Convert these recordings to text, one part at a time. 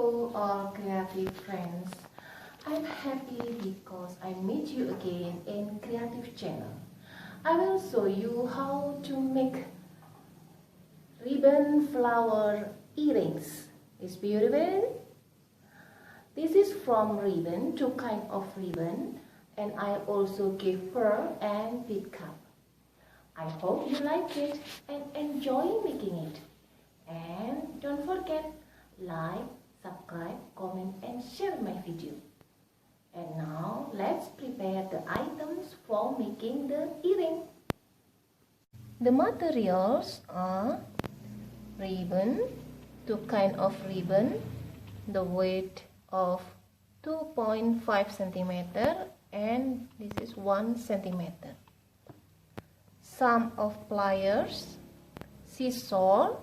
Hello all creative friends. I'm happy because I meet you again in Creative Channel. I will show you how to make ribbon flower earrings. It's beautiful. This is from ribbon, two kind of ribbon, and I also give pearl and bead cup. I hope you like it and enjoy making it. And don't forget, like, subscribe, comment and share my video. And now let's prepare the items for making the earring. The materials are ribbon, two kind of ribbon, the weight of 2.5 cm and this is 1 cm. Some of pliers, scissors,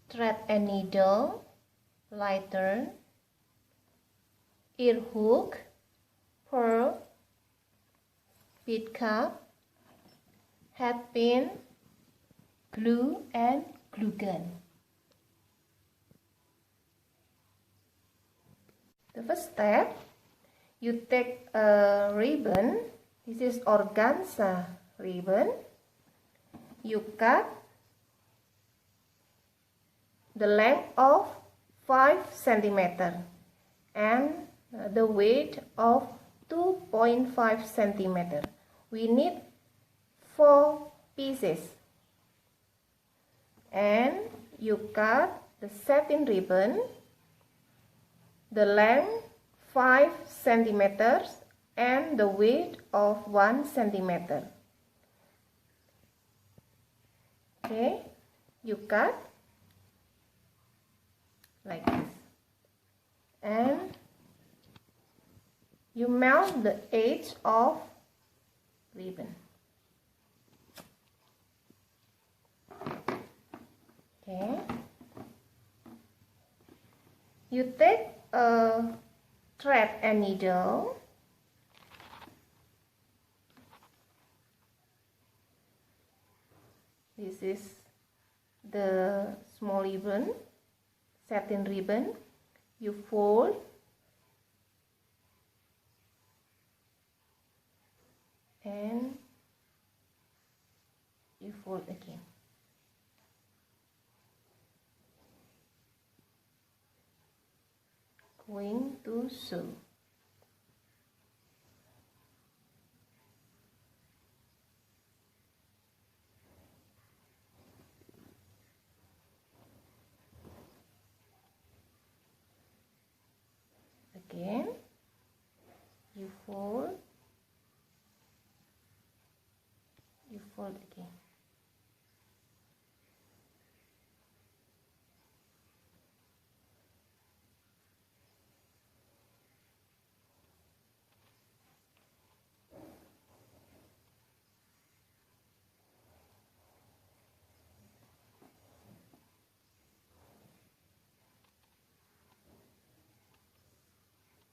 thread and needle, lighter, ear hook, pearl, bead cup, hat pin, glue and glue gun. The first step, you take a ribbon, this is organza ribbon, you cut the length of 5 cm and the weight of 2.5 cm. We need 4 pieces and you cut the satin ribbon, the length 5 cm and the weight of 1 cm. Okay, you cut like this and you mount the edge of ribbon. Okay, you take a thread and needle, this is the small ribbon, satin ribbon, you fold and you fold again. Going to sew. Again, you fold again.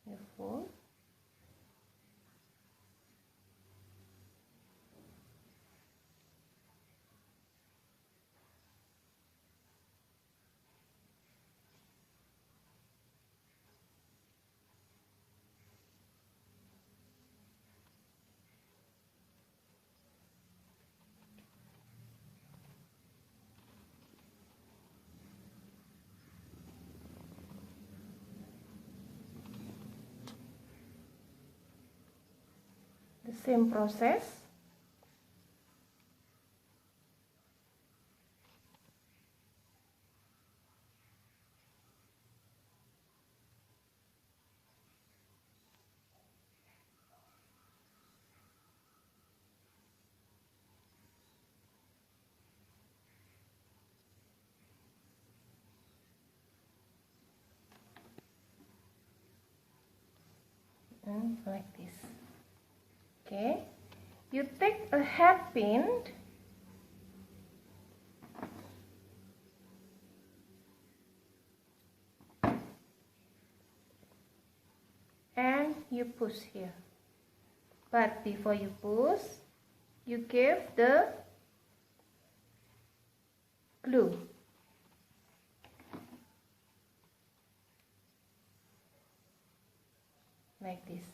You fold. The same process. And like this. Okay, you take a hat pin and you push here, but before you push you give the glue. like this.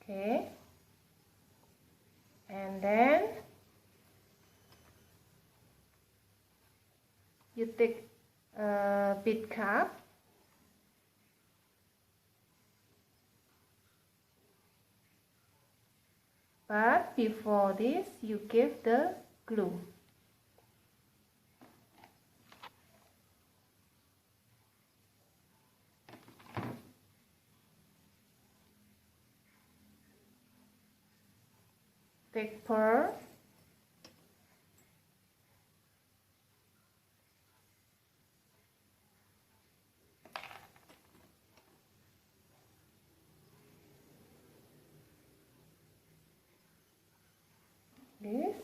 Okay, and then you take a bead cap, but before this you give the glue. Take pearl, this,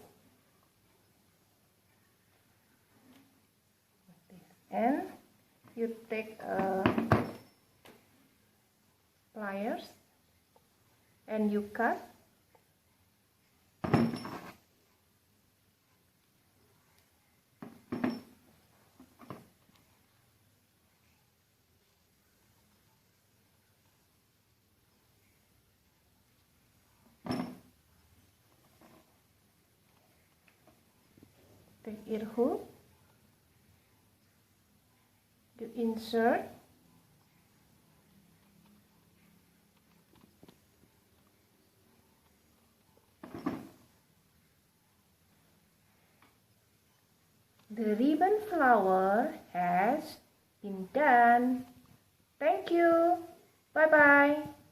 and you take pliers and you cut. Take ear hook, you insert, the ribbon flower has been done. Thank you. Bye bye.